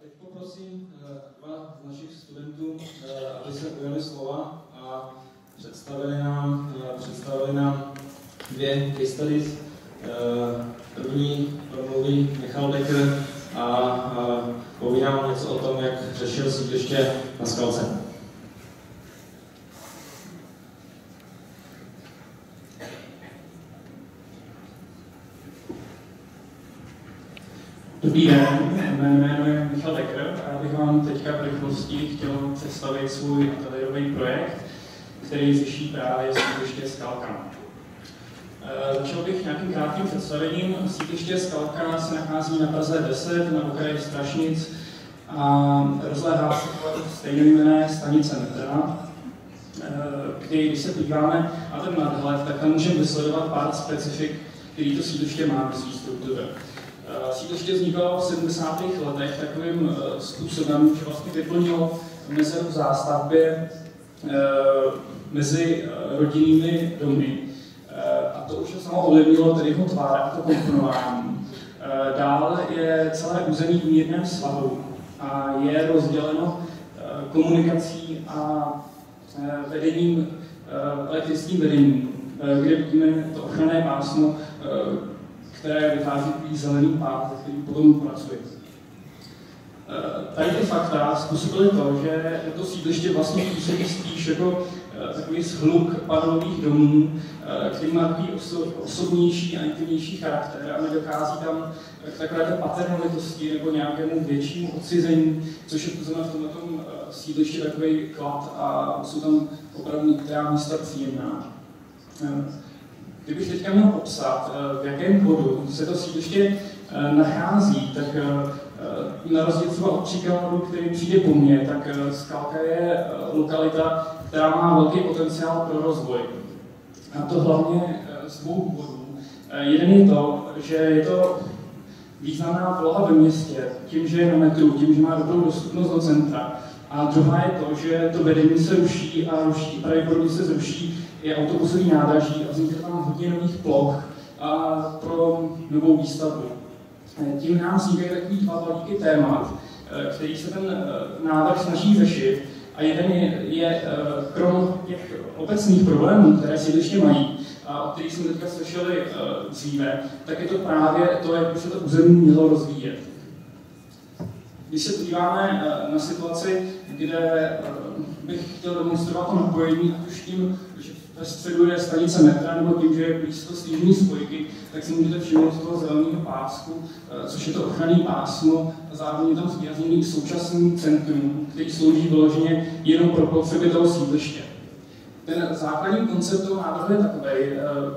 teď poprosím dva z našich studentů, aby se ujali slova a představili nám dvě case studies. První promluví Michal Dekr a poví nám něco o tom, jak řešil sídliště na Skalce. Dobrý den, mé jméno je Michal Dekr a já bych vám teďka v rychlosti chtěl představit svůj ateliérový projekt, který řeší právě sídliště Skalka. Začal bych nějakým krátkým představením. Sídliště Skalka se nachází na Praze 10 na okraji Strašnic a rozléhá se kolem stejnojmenné stanice metra, kdy, když se podíváme na ten nadhled, tak tam můžeme vysledovat pár specifik, který to sídliště má ve své struktuře. Sídliště vznikalo v 70. letech takovým způsobem, že vlastně vyplnilo mezeru v zástavbě mezi rodinnými domy. A to už samo ovlivnilo tedy jeho tvar a to komponování. Dále je celé území v mírném svahu a je rozděleno komunikací a vedením, elektrickým vedením, kde vidíme to ochranné pásmo, které vytváří takový zelený pás, který potom pracuje. Tady ty fakta způsobily to, že to sídliště vlastně působí spíš jako takový shluk panelových domů, který má takový osobnější a intimnější charakter a nedochází tam k takové paternalitosti nebo nějakému většímu odcizení, což je v tomhle sídliště takový klad a jsou tam opravdu některá místa příjemná. Kdybych teďka měl popsat, v jakém bodu se to sídliště nachází, tak na rozdíl třeba od příkladu, který přijde po mně, tak Skalka je lokalita, která má velký potenciál pro rozvoj. A to hlavně z dvou důvodů. Jeden je to, že je to významná poloha ve městě, tím, že je na metru, tím, že má dobrou dostupnost do centra. A druhá je to, že to vedení se ruší a pravděpodobně se zruší i autobusový nádraží a vznikne tam hodně nových ploch pro novou výstavbu. Tím nám vznikají takový dva balíky témat, který se ten návrh snaží řešit. A jeden je krom těch obecných problémů, které sídliště mají, a o kterých jsme teďka slyšeli dříve, tak je to právě to, jak by se to území mělo rozvíjet. Když se podíváme na situaci, kde bych chtěl demonstrovat to napojení, ať už tím, že ve středu je stanice metra, nebo tím, že je blízko stížní spojky, tak si můžete všimnout toho zeleného pásku, což je to ochranné pásmo, a zároveň je tam zvýrazněný současný centrum, který slouží vyloženě jenom pro potřeby toho sídliště. Ten základní koncept toho návrhu je takový,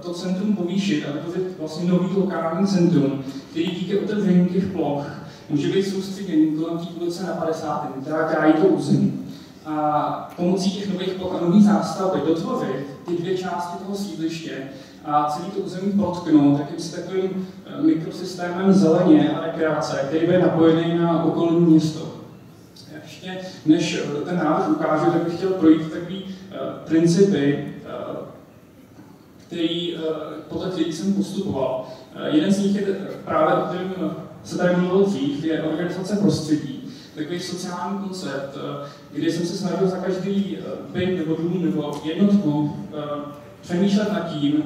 to centrum povýšit a vytvořit vlastně nový lokální centrum, který díky otevření těch ploch může být soustředěný kolem té ulice na 50., která krájí to území. A pomocí těch nových ploch a nových zástavby dotvořit ty dvě části toho sídliště a celý to území protknout takovým mikrosystémem zeleně a rekreace, který bude napojený na okolní město. Ještě než ten návrh ukážu, tak bych chtěl projít takový principy, podle kterých jsem postupoval. Jeden z nich je právě, o kterém se tady mluvil dřív, je organizace prostředí. Takový sociální koncept, kdy jsem se snažil za každý byt nebo dům nebo jednotku přemýšlet nad tím,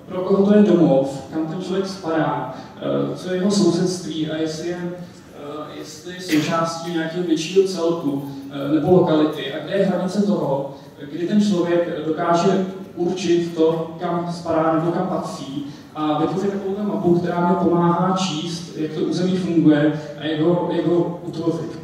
pro koho to je domov, kam ten člověk spadá, co je jeho sousedství a jestli součástí nějakého většího celku nebo lokality a kde je hranice toho, kdy ten člověk dokáže určit to, kam spadá nebo kam patří a vytvořit takovou mapu, která mi pomáhá číst, jak to území funguje a jak ho utvořit.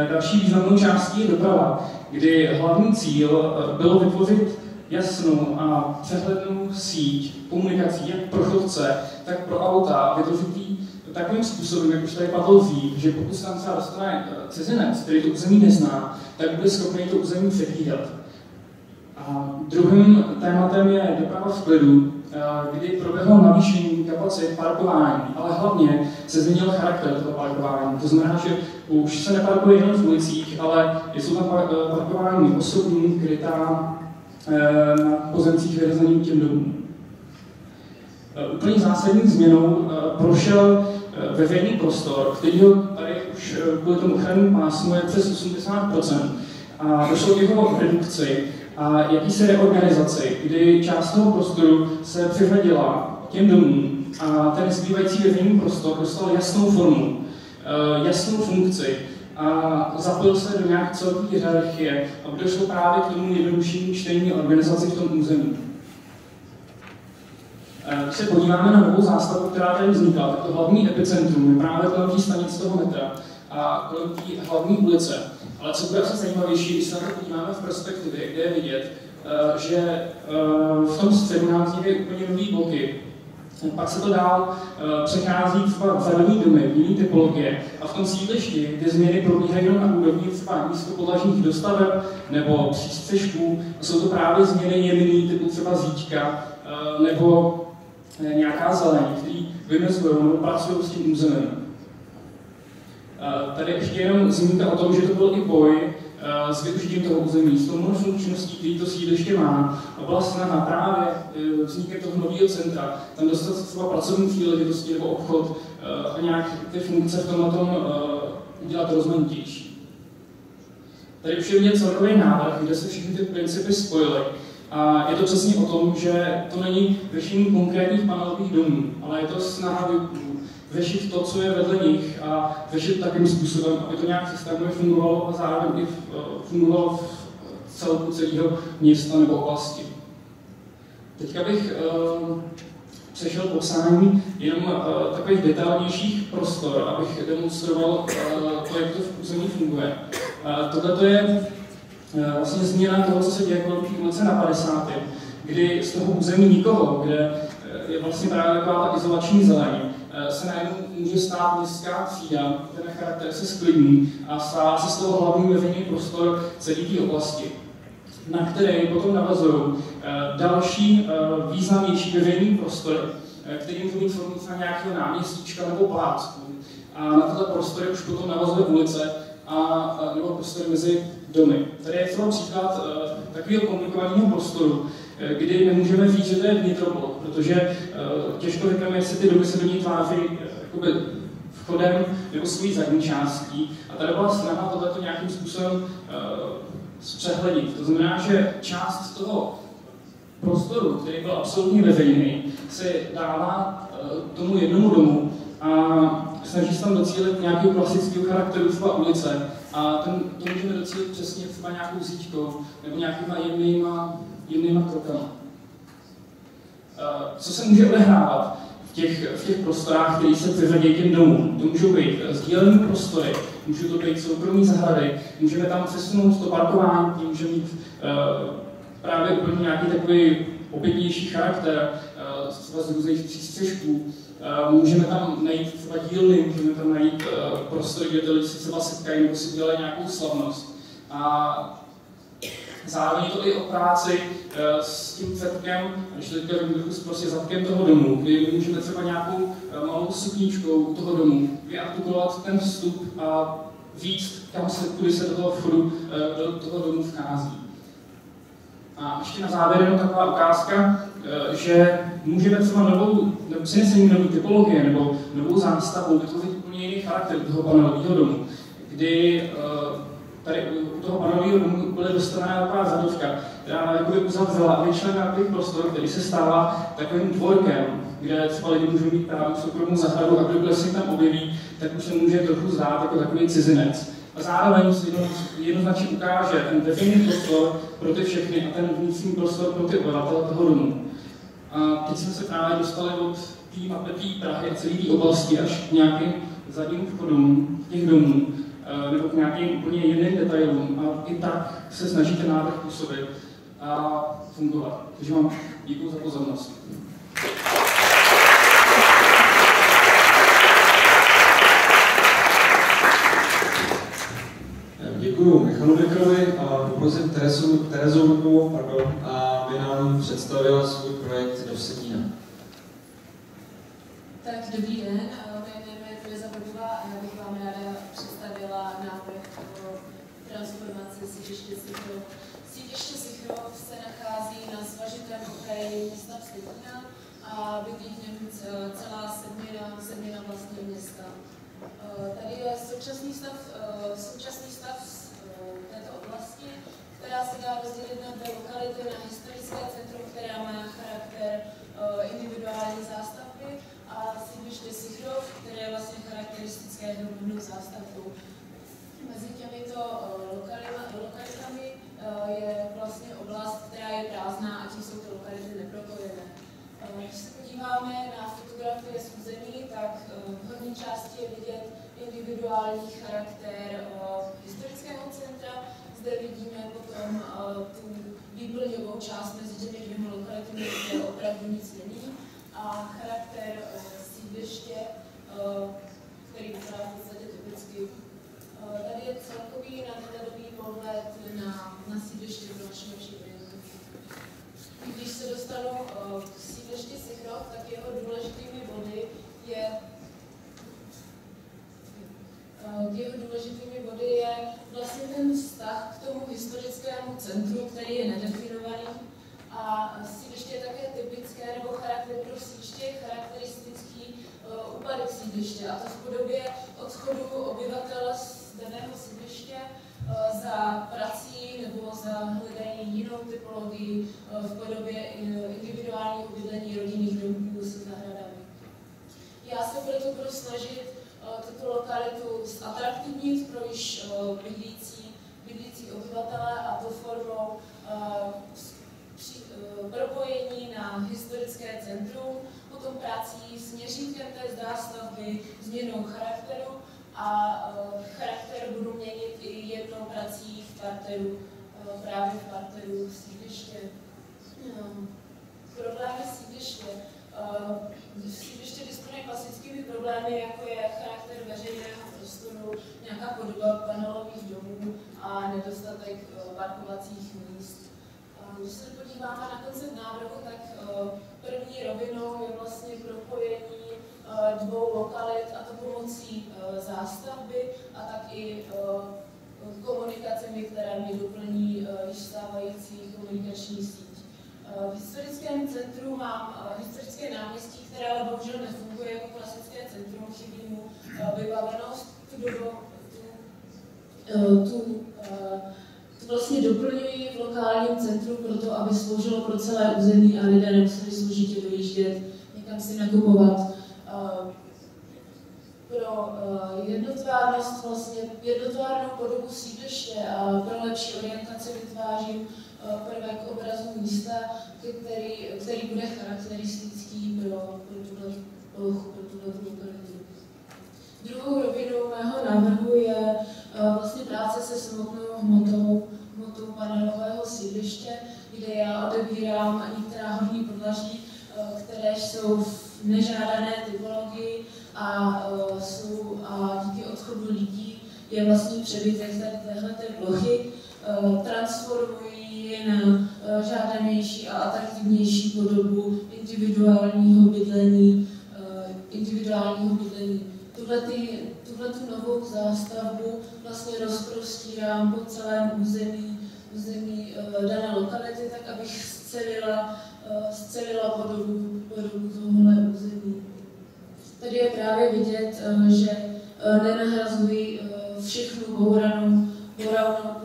Další významnou částí je doprava, kdy hlavní cíl bylo vytvořit jasnou a přehlednou síť komunikací jak pro chodce, tak pro auta, vytvořit ji takovým způsobem, jak už tady padlo dřív, že pokud tam třeba dostane cizinec, který to území nezná, tak bude schopný to území předvídat. A druhým tématem je doprava v klidu, kdy proběhlo navýšení kapacit parkování, ale hlavně se změnil charakter toho parkování. To znamená, že už se neparkuje jenom v ulicích, ale jsou tam parkování osobní, krytá na pozemcích vyhrazeným těm domům. Úplně zásadní změnou prošel veřejný prostor, který tady už už kvůli tomu ochrannému pásmu je přes 80%. A došlo k jeho redukci a jakýsi reorganizaci, kdy část toho prostoru se přiřadila těm domům a ten zbývající veřejný prostor dostal jasnou formu, jasnou funkci a zapojil se do nějaké celkové hierarchie, aby došlo právě k tomu jednoduššímu čtení a organizaci v tom území. Když se podíváme na novou zástavbu, která tady vznikla, tak to hlavní epicentrum je právě kolem té stanice toho metra a kolem té hlavní ulice. Ale co bude asi zajímavější, když se na to podíváme v perspektivě, kde je vidět, že v tom středu nám vznikají úplně nový bloky. Pak se to dál přechází třeba v řadový domy, jiný typologie. A v tom sídlišti, kde změny probíhají jenom na úrovni třeba nízkopodlažních dostaveb nebo přístřešků, jsou to právě změny jemný, typu třeba zíčka nebo nějaká zeleň, který vymezují nebo pracují s tím územím. Tady ještě jenom zmínka o tom, že to byl i boj s využitím toho území, s tou monofunkčností, který to sídliště má. A byla snaha právě vznikem toho nového centra, tam dostat třeba pracovní příležitosti nebo obchod a nějak ty funkce v tomhle tom udělat rozmanitější. Tady už je vidět celkový návrh, kde se všechny ty principy spojily. A je to přesně o tom, že to není řešení konkrétních panelových domů, ale je to snaha řešit to, co je vedle nich a řešit takým způsobem, aby to nějak systémově fungovalo a zároveň i fungovalo v celku celého města nebo oblasti. Teďka bych přešel k popsání jenom takových detailnějších prostor, abych demonstroval to, jak to v území funguje. Tohle je vlastně změna toho, co se děje kolem ulice na 50. kdy z toho území nikoho, kde je vlastně právě taková ta izolační zeleň, se najednou může stát městská třída, ten charakter se sklidní a stává se z toho hlavní veřejný prostor celé té oblasti, na který potom navazují další významnější veřejný prostory, který můžou mít formu třeba nějakého náměstíčka nebo plácku. A na tyto prostory už potom navazuje ulice nebo prostory mezi domy. Tady je třeba příklad takového komplikovaného prostoru, kdy nemůžeme říct, že to je vnitroblok, protože těžko řekneme, jestli ty domy se do ní tváří vchodem nebo svojí zadní částí. A tady byla snaha tohleto nějakým způsobem zpřehledit. To znamená, že část toho prostoru, který byl absolutně veřejný, se dává tomu jednomu domu a snaží se tam docílit nějakého klasického charakteru třeba ulice. A to můžeme docílit přesně třeba nějakou zíčkou nebo nějakýma jemnýma krokama. Co se může odehrávat v těch prostorách, které se přiřadí těm domům? To můžou být sdílené prostory, můžou to být soukromé zahrady, můžeme tam přesunout to parkování, tím může mít právě úplně nějaký takový opětnější charakter, třeba z různých přístřešků. Můžeme tam najít třeba dílny, můžeme tam najít prostory, kde ty lidi se třeba setkají nebo si dělají nějakou slavnost. A zároveň je to i o práci s tím zadkem, když teďka prostě zadkem toho domu, kdy můžeme třeba nějakou malou sukníčkou u toho domu vyartikulovat ten vstup a víc, kudy se do toho vchodu, do toho domu vchází. A ještě na závěr jenom taková ukázka, že můžeme třeba přinesení nové typologie nebo novou zástavu vytvořit úplně jiný charakter toho panelového domu, kdy tady u toho panelového domu bude dostavená taková zadovka, která jakoby uzavřela a vyčleněná takový prostor, který se stává takovým dvorkem, kde třeba lidi můžou mít právě soukromou zahradu a kdo se tam objeví, tak už se může trochu zdát jako takový cizinec. A zároveň jednoznačně ukáže ten veřejný prostor pro ty všechny a ten vnitřní prostor pro ty obyvatele toho domu. A teď jsme se právě dostali od té mapy Prahy a celé té oblasti až k nějakým zadním vchodům těch domů, nebo k nějakým úplně jiným detailům. A i tak se snaží ten návrh působit a fungovat. Takže vám děkuji za pozornost. Děkuji Michalu Bekerovi a poprosím Terezu Vlkovou, aby nám představila svůj projekt Do Vsetína. Tak dobrý den, moje jméno je Tereza Vlková a já bych vám ráda představila návrh o transformaci sídliště Sychrov. Sídliště Sychrov se nachází na svažitém okraji města Vsetína a bydlí v něm celá sedmina vlastně města. Tady je současný stav této oblasti, která se dá rozdělit na dvě lokality, na historické centrum, která má charakter individuální zástavby, a sídliště Sychrov, které je vlastně charakteristické hromadnou zástavbou. Mezi těmito lokalitami je vlastně oblast, která je prázdná, a tím jsou ty lokality nepropojené. Když se podíváme na fotografie z území, tak v horní části je vidět individuální charakter historického centra. Zde vidíme potom tu výplňovou část mezi těmi dvěma lokalitami, kde opravdu nic není, a charakter sídliště, který vypadá v podstatě typicky. Tady je celkový nadhledový pohled na sídliště pro našeho příběhu. Když se dostanu k sídlišti Sychrov, tak jeho důležitými body je vlastně ten vztah k tomu historickému centru, který je nedefinovaný. A sídliště je také typické, nebo charakter pro sídliště je charakteristický úpadek sídliště, a to v podobě odchodu obyvatel z daného sídliště za prací nebo za hledání jinou typologii v podobě individuálního bydlení rodinných domků se zahradami. Já se proto budu snažit tuto lokalitu zatraktivnit pro již bydlící obyvatele, a to formou propojení na historické centrum, potom prací s měřítkem té zástavby, změnou charakteru, a charakter budu měnit i jednou prací v parteru, právě v parteru sídliště. Problémy sídliště. Sídliště disponuje klasickými problémy, jako je charakter veřejného prostoru, nějaká podoba panelových domů a nedostatek parkovacích míst. Když se podíváme na koncept návrhu, tak první rovinou je vlastně propojení dvou lokalit, a to pomocí zástavby a tak i komunikacemi, které mi doplní již stávající komunikační síť. V historickém centru mám historické náměstí, které ale bohužel nefunguje jako klasické centrum, chybí mu vybavenost, tu vlastně doplňuji v lokálním centru proto, aby sloužilo pro celé území a lidé nemuseli složitě dojíždět, někam si nakupovat. Pro jednotvárnost, vlastně jednotvárnou podobu sídliště a pro lepší orientaci vytvářím prvek obrazu místa, který bude charakteristický pro tuto lokalitu. Druhou rovinou mého návrhu je vlastně práce se samotnou hmotou panelového sídliště, kde já odebírám některá horní podlaží, které jsou v nežádané typologii a díky odchodu lidí je vlastně přebytek téhleté plochy, transformují je na žádanější a atraktivnější podobu individuálního bydlení. Tuhletu novou zástavbu vlastně rozprostírám po celém území dané lokality, tak abych scelila podobu tohohle území. Tady je právě vidět, že nenahrazuji všechnu bouranou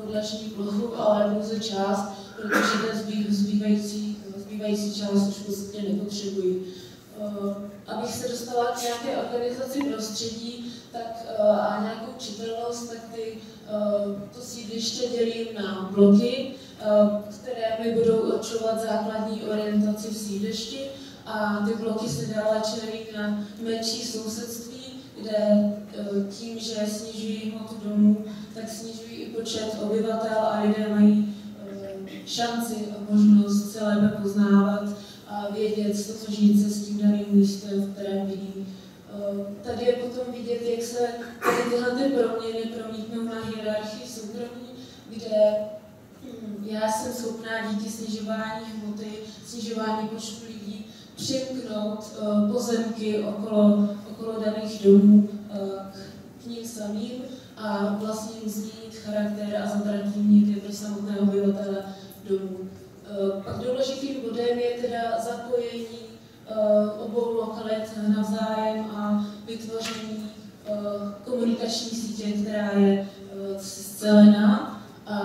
podlažní plochu, ale pouze část, protože ten zbývající část už prostě nepotřebuji. Abych se dostala k nějaké organizaci prostředí a nějakou čitelnost, tak to sídliště dělím na bloky, které mi budou určovat základní orientaci v sídlišti, a ty bloky se dále čelí na menší sousedství, kde tím, že snižují hmotu domů, tak snižují i počet obyvatel a lidé mají šanci a možnost se lépe poznávat a vědět, stotožnit se s tím daným místem, v kterém bydlí. Tady je potom vidět, jak se tyhle proměny promítnou na hierarchii soukromí, kde já jsem schopná díky snižování hmoty, snižování počtu lidí přimknout pozemky okolo daných domů k ním samým a vlastně změnit charakter a zatraktivnit je pro samotné obyvatele domů. Pak důležitým bodem je teda zapojení obou lokalit navzájem a vytvoření komunikační sítě, která je zcelená. A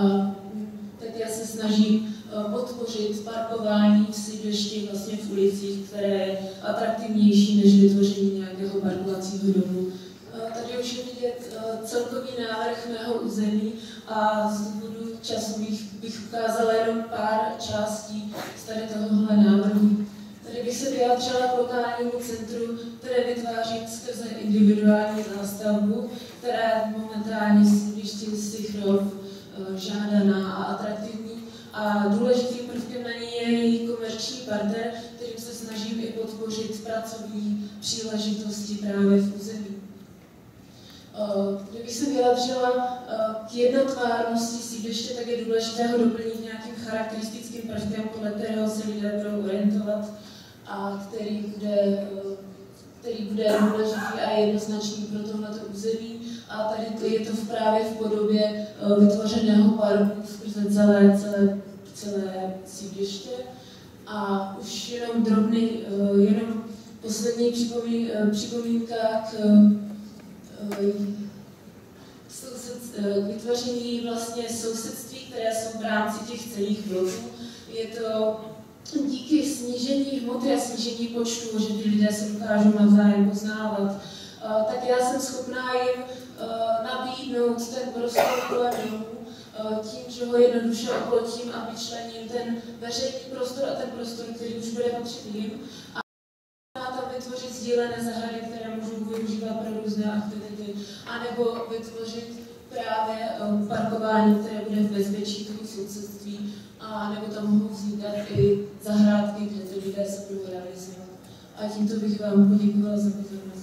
také se snažím podpořit parkování v sídlišti vlastně v ulicích, které je atraktivnější než vytvoření nějakého parkovacího domu. Tady už je vidět celkový návrh mého území a z důvodu času bych ukázala jenom pár částí z tady tohohle návrhu. Tady bych se vyjádřila k lokálnímu centru, které vytvářím skrze individuální zástavbu, která je momentálně sídliště Sychrov žádaná a atraktivní. A důležitým prvkem na ní je její komerční partner, kterým se snažím i podpořit pracovní příležitosti právě v území. Kdybych se vyjádřila k jednotvárnosti sídliště, tak je důležité ho doplnit nějakým charakteristickým prvkem, podle kterého se lidé budou orientovat a který bude důležitý a jednoznačný pro tohleto území. A tady je to právě v podobě vytvořeného parku skrze celé sídliště. A už jenom poslední připomínka k vytvoření vlastně sousedství, které jsou v rámci těch celých bloků. Je to díky snížení hmoty a snížení počtu, že ty lidé se dokážou navzájem poznávat, tak já jsem schopná jim nabídnout ten prostor kolem domů tím, že ho jednoduše oplotím a vyčlením ten veřejný prostor a ten prostor, který už bude patřit jim. A tam vytvořit sdílené zahrady, které můžou využívat pro různé aktivity, anebo vytvořit právě parkování, které bude v bezpečí toho sousedství, a nebo tam mohou vznikat i zahrádky, kde ty lidé se budou realizovat. A tímto bych vám poděkovala za pozornost.